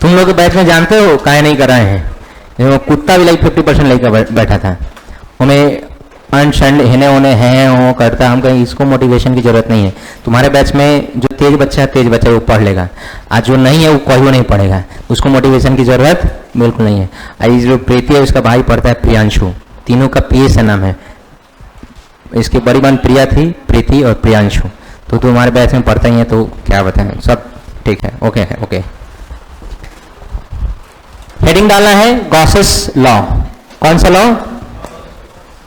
तुम लोग बैच में जानते हो काहे नहीं कर रहे हैं? वो कुत्ता भी लाइक 50% लेकर बैठा था, हमें अनशंड हिने होने हैं वो करता। हम कहीं इसको मोटिवेशन की जरूरत नहीं है। तुम्हारे बैच में जो तेज बच्चा है वो पढ़ लेगा, आज जो नहीं है वो कोई नहीं पढ़ेगा, उसको मोटिवेशन की जरूरत बिल्कुल नहीं है। आज जो प्रीति है उसका भाई पढ़ता है प्रियांशु, तीनों का पी से नाम है। इसकी बड़ी बहन प्रिया थी, प्रीति और प्रियांशु। तो तुम्हारे बैच में पढ़ता ही है तो क्या बताएं, सब ठीक है, ओके है, ओके। हेडिंग डालना है गॉसेस लॉ। कौन सा लॉ?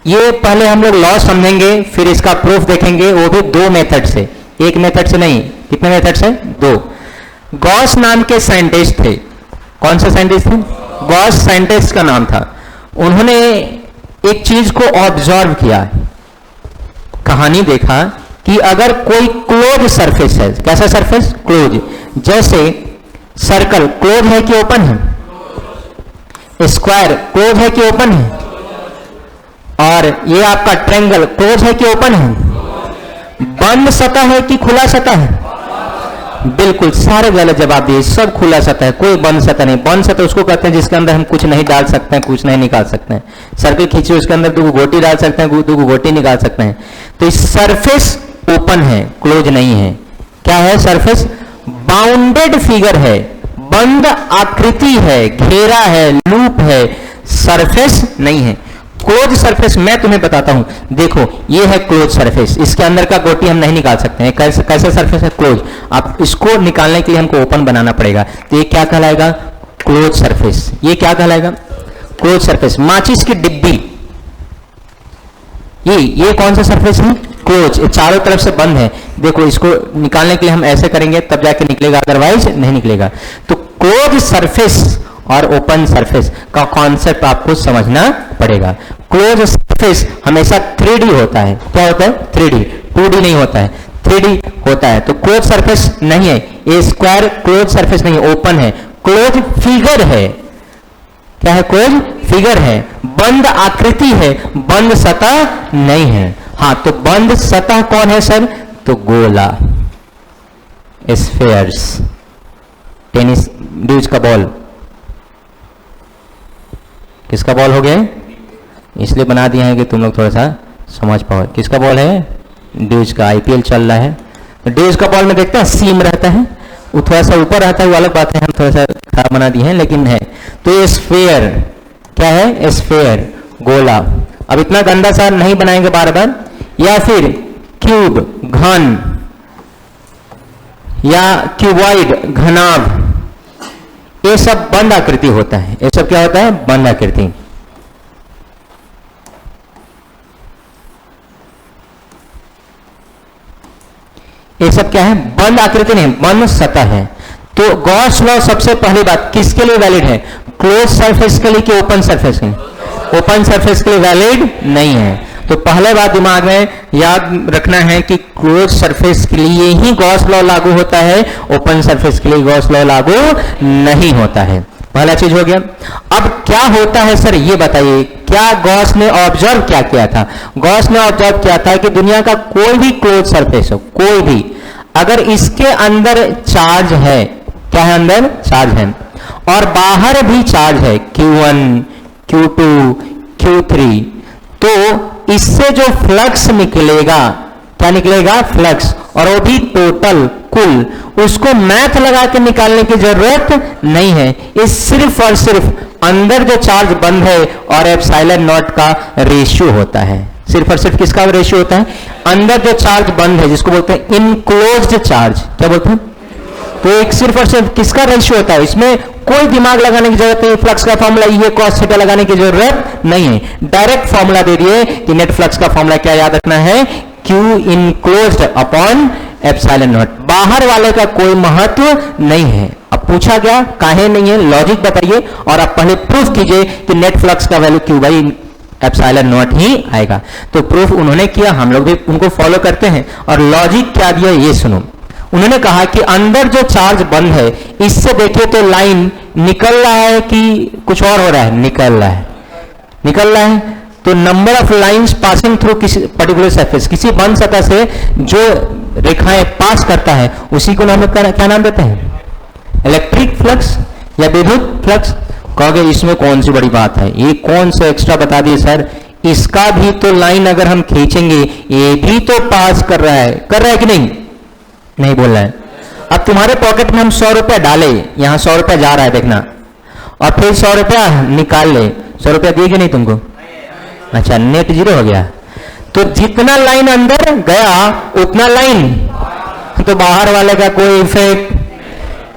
ये पहले हम लोग लॉ समझेंगे, फिर इसका प्रूफ देखेंगे, वो भी दो मेथड से, एक मेथड से नहीं। कितने मेथड से? दो। गॉस नाम के साइंटिस्ट थे। कौन से साइंटिस्ट थे? गॉस साइंटिस्ट का नाम था। उन्होंने एक चीज को ऑब्जर्व किया, कहानी देखा कि अगर कोई क्लोज सरफेस है, कैसा सरफेस? क्लोज। जैसे सर्कल क्लोज है कि ओपन है? स्क्वायर क्लोज है कि ओपन है? और ये आपका ट्रायंगल क्लोज है कि ओपन है? बंद सतह है कि खुला सतह है? बिल्कुल सारे गलत जवाब दिए, सब खुला सतह है, कोई बंद सतह नहीं। बंद सतह उसको कहते हैं जिसके अंदर हम कुछ नहीं डाल सकते हैं, कुछ नहीं निकाल सकते हैं। सर्कल खींचिए, उसके अंदर दो गोटी डाल सकते हैं, दो गोटी निकाल सकते हैं। तो इस सरफेस ओपन है, क्लोज नहीं है। क्या है सरफेस? बाउंडेड फिगर है, बंद आकृति है, घेरा है, लूप है, सरफेस नहीं है। क्लोज सरफेस मैं तुम्हें बताता हूं, देखो ये है क्लोज सरफेस, इसके अंदर का गोटी हम नहीं निकाल सकते हैं। कैसा सरफेस है? क्लोज। अब इसको निकालने के लिए हमको ओपन बनाना पड़ेगा, तो ये क्या कहलाएगा? Close surface. ये क्या कहलाएगा? Close surface. माचिस की डिब्बी, ये कौन सा सरफेस है? क्लोज। चारों तरफ से बंद है। देखो इसको निकालने के लिए हम ऐसे करेंगे तब जाके निकलेगा, अदरवाइज नहीं निकलेगा। तो क्लोज सरफेस और ओपन सरफेस का कॉन्सेप्ट आपको समझना पड़ेगा। क्लोज सरफेस हमेशा 3D होता है। क्या होता है? 3D, 2D नहीं होता है, 3D होता है। तो क्लोज सरफेस नहीं है, ये स्क्वायर क्लोज सरफेस नहीं है, ओपन है। क्लोज फिगर है। क्या है? क्लोज फिगर है, बंद आकृति है, बंद सतह नहीं है। हाँ, तो बंद सतह कौन है सर? तो गोला, स्फेयर्स, टेनिस ड्यूज का बॉल। किसका बॉल हो गया? इसलिए बना दिया है कि तुम लोग थोड़ा सा समझ पाओ। किसका बॉल है? ड्यूज का। आईपीएल चल रहा है तो ड्यूज का बॉल में देखते हैं सीम रहता है, वो थोड़ा सा ऊपर रहता है, वो अलग बात है, हम थोड़ा सा खराब बना दिए हैं लेकिन है। तो ये स्फेयर क्या है? स्फेयर, गोला। अब इतना गंदा सा नहीं बनाएंगे बार बार। या फिर क्यूब, घन, या क्यूबॉइड, घनाभ, ये सब बंद आकृति होता है। ये सब क्या होता है? बंद आकृति। ये सब क्या है? बंद आकृति नहीं, बंद सतह है। तो गॉस लॉ सबसे पहली बात किसके लिए वैलिड है? क्लोज सरफेस के लिए कि ओपन सरफेस के? ओपन सरफेस के लिए वैलिड नहीं है। तो पहले बात दिमाग में याद रखना है कि क्लोज सरफेस के लिए ही गॉस लॉ लागू होता है, ओपन सरफेस के लिए गॉस लॉ लागू नहीं होता है। पहला चीज हो गया। अब क्या होता है सर ये बताइए, क्या गॉस ने ऑब्जर्व क्या किया था? गॉस ने ऑब्जर्व किया था कि दुनिया का कोई भी क्लोज सरफेस हो, कोई भी, अगर इसके अंदर चार्ज है, क्या है? अंदर चार्ज है, और बाहर भी चार्ज है, Q1, Q2, Q3, तो इससे जो फ्लक्स निकलेगा, क्या निकलेगा? फ्लक्स, और वो भी टोटल, कुल, उसको मैथ लगा के निकालने की जरूरत नहीं है। ये सिर्फ और सिर्फ अंदर जो चार्ज बंद है और एप्सिलॉन नॉट का रेशियो होता है। सिर्फ और सिर्फ किसका रेशियो होता है? अंदर जो चार्ज बंद है, जिसको बोलते हैं इनक्लोज्ड चार्ज। क्या बोलते हैं? तो एक सिर्फ और सिर्फ किसका रेशियो होता है? इसमें कोई दिमाग लगाने की जरूरत नहीं। फ्लक्स का फॉर्मूला ये cos थीटा लगाने की जरूरत नहीं है, डायरेक्ट फॉर्मूला दे दिए कि नेट फ्लक्स का फॉर्मूला क्या याद रखना है? Q enclosed upon epsilon not. बाहर वाले का कोई महत्व नहीं है। अब पूछा गया काहे नहीं है, लॉजिक बताइए, और आप पहले प्रूफ कीजिए कि नेट फ्लक्स का value Q by epsilon not ही आएगा। तो प्रूफ उन्होंने किया, हम लोग भी उनको फॉलो करते हैं। और लॉजिक क्या दिया ये सुनो। उन्होंने कहा कि अंदर जो चार्ज बंद है, इससे देखिए तो लाइन निकल रहा है कि कुछ और हो रहा है? निकल रहा है, निकल रहा है। तो number of lines passing through किसी पर्टिकुलर सरफेस, किसी बंद सतह से जो रेखाएं पास करता है, उसी को हम क्या नाम देते हैं? Electric flux. या विद्युत फ्लक्स। कहोगे इसमें कौन सी बड़ी बात है, ये कौन से एक्स्ट्रा बता दिए सर, इसका भी तो लाइन अगर हम खींचेंगे ये भी तो पास कर रहा है कि नहीं, नहीं बोल रहा है। अब तुम्हारे पॉकेट में हम 100 रुपया डाले, यहां 100 रुपया जा रहा है देखना, और फिर 100 रुपया निकाल ले, 100 रुपया दिएगी नहीं तुमको, अच्छा नेट जीरो हो गया। तो जितना लाइन अंदर गया उतना लाइन, तो बाहर वाले का कोई इफेक्ट।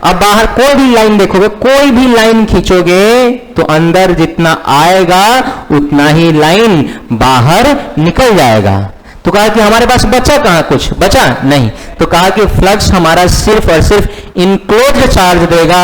अब बाहर कोई भी लाइन देखोगे, कोई भी लाइन खींचोगे तो अंदर जितना आएगा उतना ही लाइन बाहर निकल जाएगा। तो कहा कि हमारे पास बचा कहां, कुछ बचा नहीं, तो कहा कि फ्लक्स हमारा सिर्फ और सिर्फ इनक्लोज चार्ज देगा,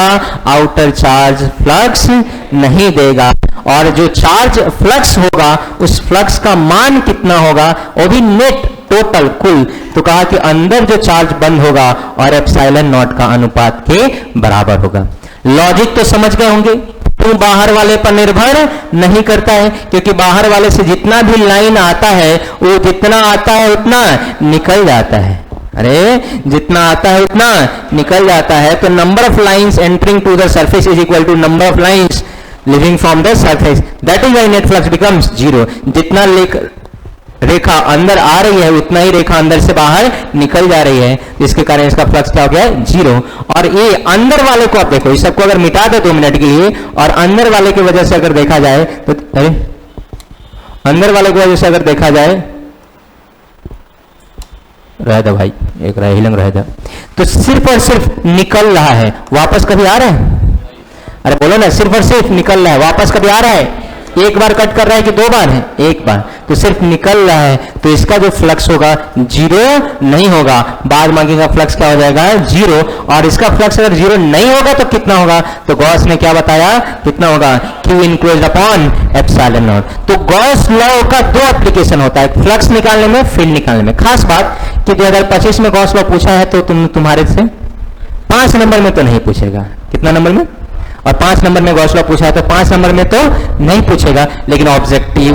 आउटर चार्ज फ्लक्स नहीं देगा। और जो चार्ज फ्लक्स होगा उस फ्लक्स का मान कितना होगा, वो भी नेट टोटल कुल। तो कहा कि अंदर जो चार्ज बंद होगा और एप्सिलॉन नॉट का अनुपात के बराबर होगा। लॉजिक तो समझ गए होंगे, तो बाहर वाले पर निर्भर नहीं करता है, क्योंकि बाहर वाले से जितना भी लाइन आता है वो जितना आता है उतना निकल जाता है। अरे जितना आता है उतना निकल जाता है। तो number of lines entering to the surface is equal to number of lines living from the surface, that is why net flux becomes zero. जितना रेखा अंदर आ रही है उतना ही रेखा अंदर से बाहर निकल जा रही है, जिसके कारण इसका फ्लक्स क्या हो गया, जीरो। और ये अंदर वाले को आप देखो, इस सबको अगर मिटा दो 2 मिनट के लिए, और अंदर वाले की वजह से अगर देखा जाए तो, अरे अंदर वाले की वजह से अगर देखा जाए, रह दो भाई, एक रह हिलंग रह दो, तो सिर्फ और सिर्फ निकल रहा है, वापस कभी आ रहा है, अरे बोलो ना, सिर्फ और सिर्फ निकल रहा है, वापस कभी आ रहा है, एक बार कट कर रहा है कि 2 बार है, एक बार, तो सिर्फ निकल रहा है। तो इसका जो फ्लक्स होगा जीरो नहीं होगा, बाद बाकी का फ्लक्स क्या हो जाएगा, जीरो। और इसका फ्लक्स अगर जीरो नहीं होगा तो कितना होगा, तो गॉस ने क्या बताया, कितना होगा, Q enclosed upon epsilon not. तो गॉस लॉ का 2 एप्लीकेशन होता है, फ्लक्स निकालने में, फील्ड निकालने में। खास बात कि 2025 में गॉस लॉ पूछा है तो तुम्हारे से 5 नंबर में तो नहीं पूछेगा, कितना नंबर में, और 5 नंबर में गॉस लॉ पूछा है तो 5 नंबर में तो नहीं पूछेगा, लेकिन ऑब्जेक्टिव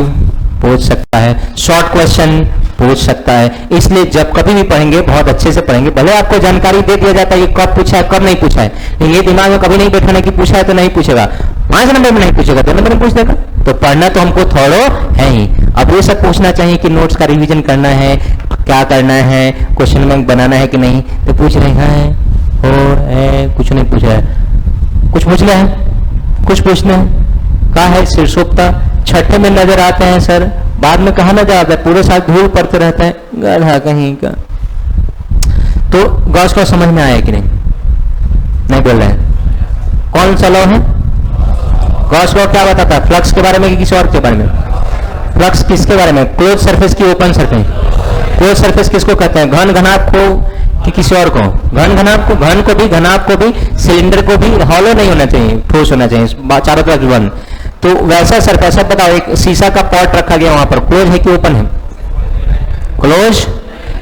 पूछ सकता है, शॉर्ट क्वेश्चन पूछ सकता है। इसलिए जब कभी भी पढ़ेंगे बहुत अच्छे से पढ़ेंगे, भले आपको जानकारी दे दिया जाता है कि कब पूछा है कब नहीं पूछा है, लेकिन ये दिमाग में कभी नहीं बैठाना कि पूछा है तो नहीं पूछेगा, 5 नंबर में नहीं पूछेगा 2 नंबर में पूछ देगा। तो पढ़ना तो हमको थोड़ो है ही। अब ये सब पूछना चाहिए कि नोट्स का रिविजन करना है, क्या करना है, क्वेश्चन बैंक बनाना है कि नहीं, तो पूछ रहे हैं और कुछ नहीं पूछा है, कुछ पूछना है, कुछ पूछना है, कहा है शीर्षोक्ता छठे में नजर आते हैं सर, बाद में कहा नजर आता है, पूरे साल धूल पड़ते रहता है, गधा कहीं का। तो गॉस लॉ समझ में आया कि नहीं, नहीं बोल रहे हैं, कौन सा लॉ है, गॉस लॉ क्या बताता है, फ्लक्स के बारे में कि किसी और के बारे में, फ्लक्स किसके बारे में, क्लोज सरफेस की ओपन सरफेस। क्लोज सरफेस किसको कहते हैं, घन घनाभ को कि किसी और को, घन घनाभ को, घन को भी, घनाभ को भी, सिलेंडर को भी, हॉलो नहीं होना चाहिए, ठोस होना चाहिए, चारों तरफ बंद। तो वैसा सरफेस, अब बताओ, एक शीशा का पॉट रखा गया वहां पर, क्लोज है कि ओपन है, क्लोज,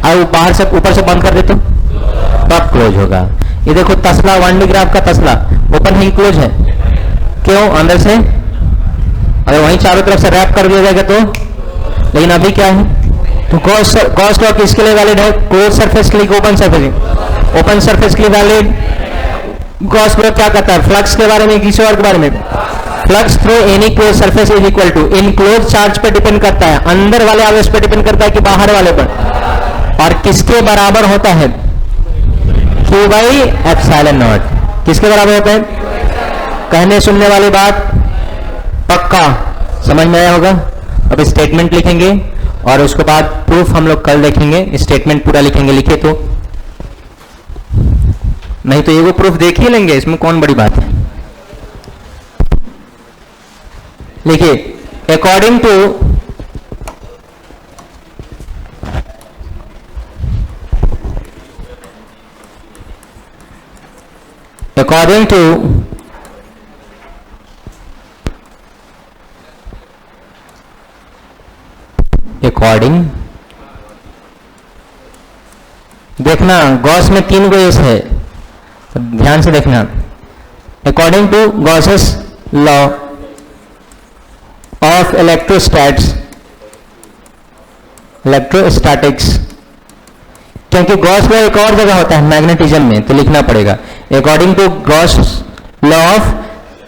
और बाहर से ऊपर से बंद कर दे तो तब क्लोज होगा। ये देखो तसला, 1D ग्राफ का तसला, ओपन है कि क्लोज है, क्यों, अंदर से, अगर वहीं चारों तरफ से रैप कर दिया जाएगा तो, लेकिन अभी क्या है, तो गॉस लॉ किसके लिए वैलिड है, क्लोज सरफेस के लिए, ओपन सरफेस, ओपन सरफेस के लिए वैलिड। गॉस लॉ क्या कहता है, फ्लक्स के बारे में, किसी और के बारे में, flux through any close surface is equal to, inclose charge पे डिपेंड करता है, अंदर वाले आवेश पे डिपेंड करता है कि बाहर वाले पर, और किसके बराबर होता है, Q बाई एप्सिलॉन नॉट, किसके बराबर होता है, कहने सुनने वाली बात पक्का समझ में आया होगा। अब स्टेटमेंट लिखेंगे और उसके बाद प्रूफ हम लोग कल देखेंगे, स्टेटमेंट पूरा लिखेंगे, लिखे तो नहीं तो ये वो प्रूफ देख ही लेंगे, इसमें कौन बड़ी बात है। लिखिए, अकॉर्डिंग टू अकॉर्डिंग देखना, गॉस में 3 गो एस है, तो ध्यान से देखना। According to Gauss's law of electrostatics, क्योंकि गॉस लॉ एक और जगह होता है मैग्नेटिज्म में, तो लिखना पड़ेगा according to Gauss law of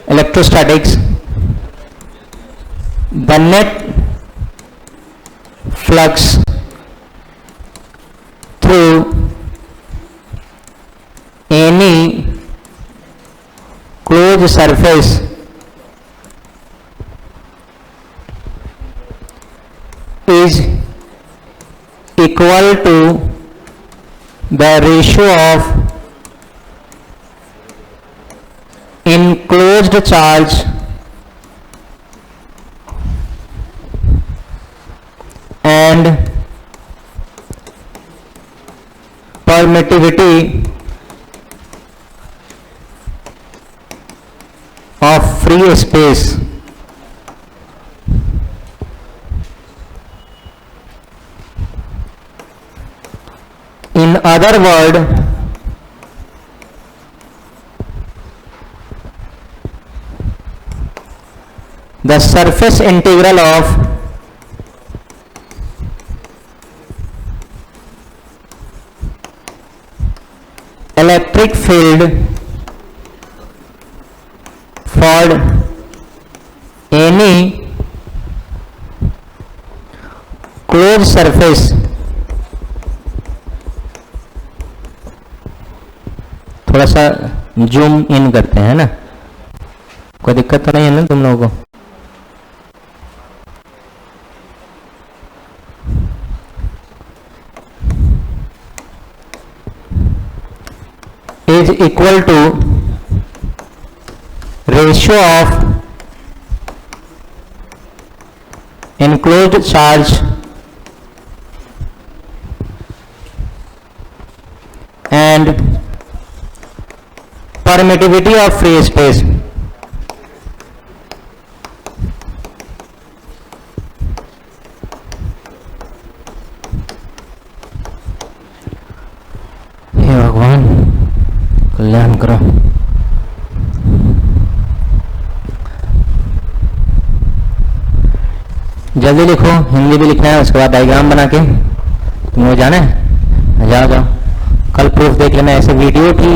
electrostatics, the net flux through any closed surface is equal to the ratio of enclosed charge and permittivity of free space. In other words, the surface integral of electric field for any closed surface थोड़ा सा zoom in करते हैं ना, कोई दिक्कत तो नहीं है ना तुम लोगों को? Is equal to ratio of enclosed charge and permittivity of free space. हे भगवान कल्याण करो। जल्दी लिखो, हिंदी भी लिखना है, उसके बाद डायग्राम बना के तुम लोग जाना है, जाओ जाओ। कल प्रूफ देख लेना, ऐसे वीडियो भी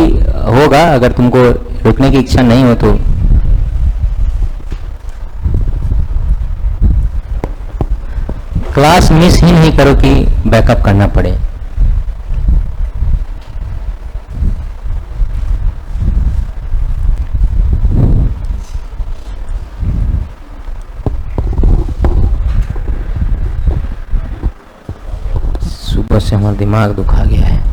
होगा अगर तुमको रुकने की इच्छा नहीं हो तो। क्लास मिस ही नहीं करो कि बैकअप करना पड़े। सुबह से हमारा दिमाग दुखा गया है।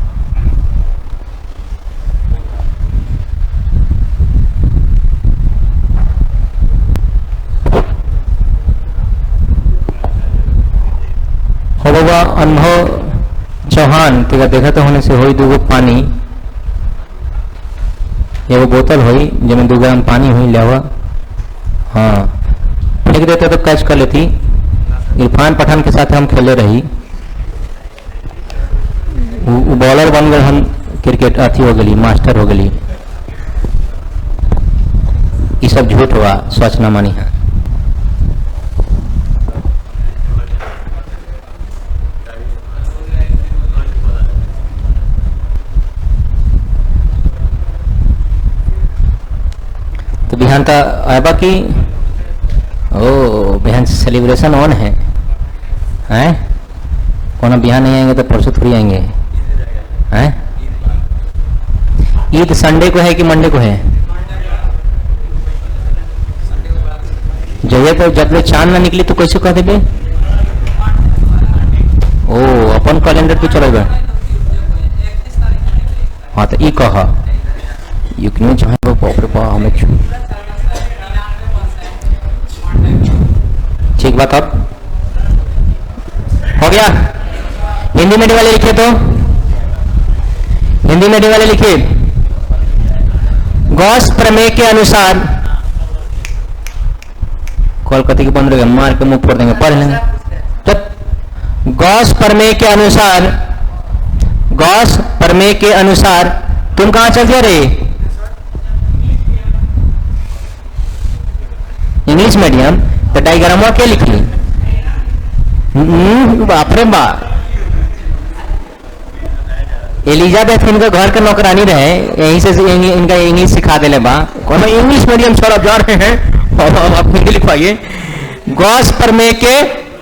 हो बाबा अनुभव चौहान तेरा देखा तो होने से होई दूगो पानी, एगो बोतल हुई जिसमें 2 ग्राम पानी हुई लेवा, हाँ फेंक देते तो कैच कर लेती। इरफान पठान के साथ हम खेले रही, बॉलर बन गए, हम क्रिकेट अथी हो गई, मास्टर हो गई। ये सब झूठ हुआ, सच न मानी है। तो बिहान का आबा की ओ बिहान से सेलिब्रेशन ऑन है, हैं? कौन बिहान नहीं आएंगे तो परसों थोड़ी आएंगे, हैं? ईद संडे को है कि मंडे को है? जगह तो जब चांद ना निकली तो कैसे कह देबे? ओ अपन कैलेंडर पे चलेगा। हाँ तो ई कह युक्ति चाहे वो बाप रे बाप हमें ठीक बात। अब हो गया? हिंदी मीडियम वाले लिखे तो हिंदी मीडियम वाले लिखिए, गॉस प्रमेय के अनुसार, कोलकाता की बंद रहेगा, मार के मुंह फोड़ देंगे, पढ़ लेंगे। तो गॉस प्रमेय के अनुसार, गॉस प्रमेय के अनुसार तुम कहां चल जा रहे? English medium. तो डायग्राम क्या लिख ली? बाप रे बाप, एलिजाबेथ इनका घर का नौकरानी रहे, यहीं से इनका इंग्लिश सिखा दे बा, कौन इंग्लिश मीडियम सर आप जा रहे हैं और आप हिंदी लिखवाइए। गॉस प्रमेय के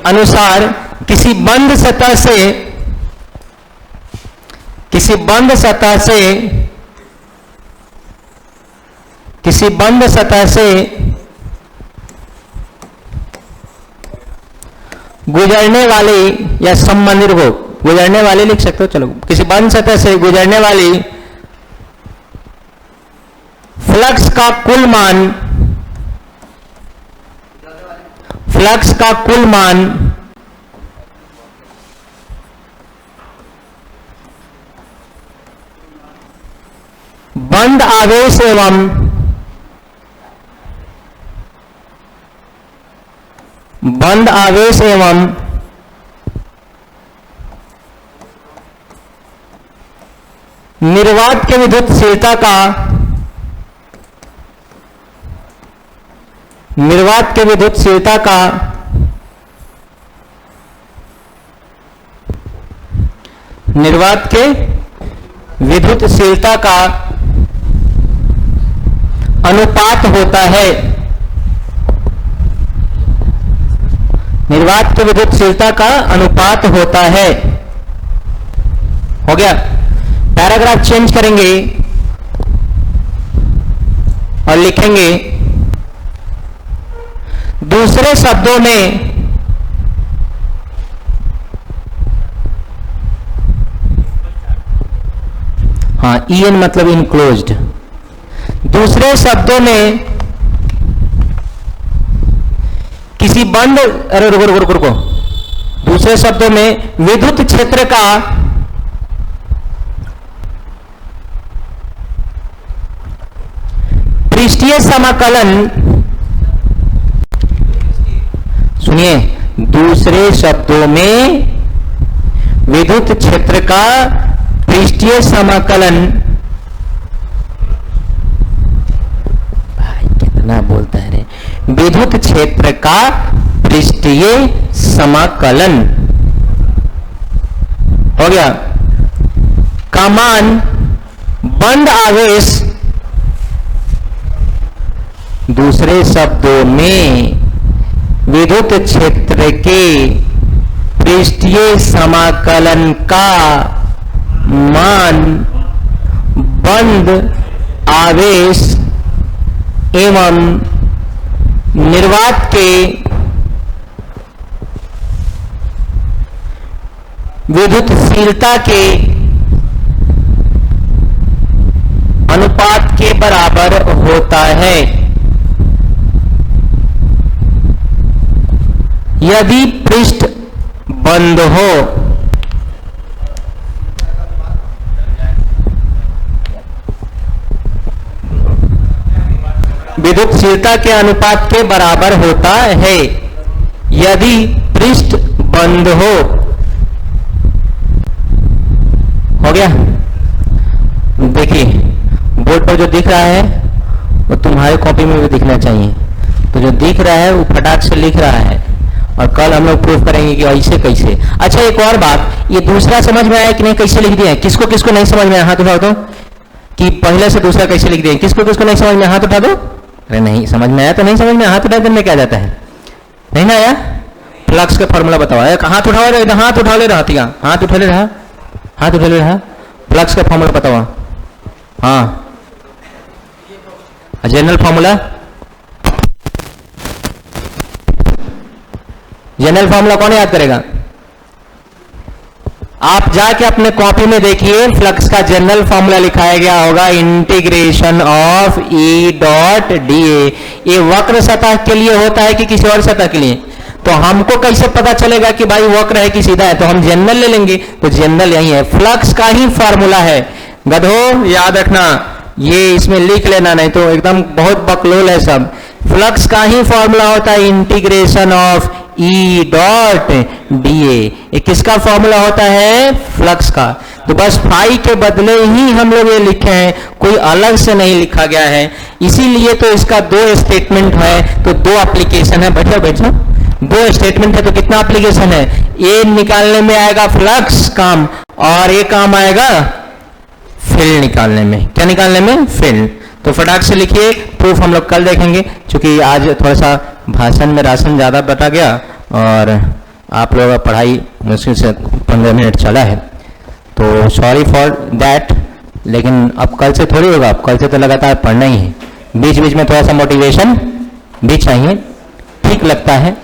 अनुसार किसी बंद सतह से गुजरने वाली या संबंधित हो, गुजरने वाली लिख सकते हो, चलो किसी बंद सतह से गुजरने वाली फ्लक्स का कुल मान बंद आवेश एवं निर्वात के विद्युतशीलता का अनुपात होता है। निर्वात की विद्युतशीलता का अनुपात होता है। हो गया। पैराग्राफ चेंज करेंगे और लिखेंगे दूसरे शब्दों में हाँ, EN मतलब इनक्लोज्ड। दूसरे शब्दों में किसी बंद, अरे रुको, दूसरे शब्दों में विद्युत क्षेत्र का पृष्ठीय समाकलन, सुनिए, दूसरे शब्दों में विद्युत क्षेत्र का पृष्ठीय समाकलन, भाई कितना बोलता है रे, विद्युत क्षेत्र का पृष्ठीय समाकलन हो गया का मान बंद आवेश, दूसरे शब्दों में विद्युत क्षेत्र के पृष्ठीय समाकलन का मान बंद आवेश एवं निर्वात के विद्युतशीलता के अनुपात के बराबर होता है। यदि पृष्ठ बंद हो, विद्युतशीलता के अनुपात के बराबर होता है। यदि पृष्ठ बंद हो गया। देखिए बोर्ड पर जो दिख रहा है वो तुम्हारे कॉपी में भी दिखना चाहिए। तो जो दिख रहा है वो फटाक से लिख रहा है और कल हम लोग प्रूफ करेंगे कि ऐसे कैसे। अच्छा एक और बात, ये दूसरा समझ में आया कि नहीं, कैसे लिख दिया है? किसको किसको नहीं समझ में आया हाथ उठाओ तो, कि पहले से दूसरा कैसे लिख दिया? किसको किसको नहीं समझ में हाथ उठा दो। अरे नहीं समझ में आया तो नहीं समझ में, हाथ उठा देने क्या जाता है, नहीं ना आया? फ्लक्स का फॉर्मूला बताओ। हाथ उठाओ, हाथ उठा ले रहा, हाथ उठा ले रहा, हाथ उठा ले रहा, फ्लक्स का फॉर्मूला बताओ। हाँ जनरल फॉर्मूला, जनरल फॉर्मूला कौन याद करेगा? आप जाके अपने कॉपी में देखिए, फ्लक्स का जनरल फॉर्मूला लिखाया गया होगा integration of E dot dA। ये वक्र सतह के लिए होता है कि किसी और सतह के लिए? तो हमको कैसे पता चलेगा कि भाई वक्र है कि सीधा है? तो हम जनरल ले लेंगे। तो जनरल यही है, फ्लक्स का ही फॉर्मूला है। गधो याद रखना, ये इसमें लिख लेना, नहीं तो एकदम बहुत बकलोल है सब। फ्लक्स का ही फॉर्मूला होता है integration of E dot dA। ये किसका फॉर्मूला होता है? फ्लक्स का। तो बस फाई के बदले ही हम लोग ये लिखे हैं, कोई अलग से नहीं लिखा गया है। इसीलिए तो इसका दो स्टेटमेंट है, तो दो एप्लीकेशन है। बैठो बैठो, दो स्टेटमेंट है तो कितना एप्लीकेशन है? ये निकालने में आएगा फ्लक्स काम, और ये काम आएगा फील्ड निकालने में। क्या निकालने में? फील्ड। तो फटाक से लिखिए, प्रूफ हम लोग कल देखेंगे, क्योंकि आज थोड़ा सा भाषण में राशन ज़्यादा बटा गया और आप लोगों का पढ़ाई मुश्किल से 15 मिनट चला है, तो सॉरी फॉर दैट। लेकिन अब कल से थोड़ी होगा, अब कल से तो लगातार पढ़ना ही है, बीच बीच में थोड़ा सा मोटिवेशन भी चाहिए, ठीक लगता है।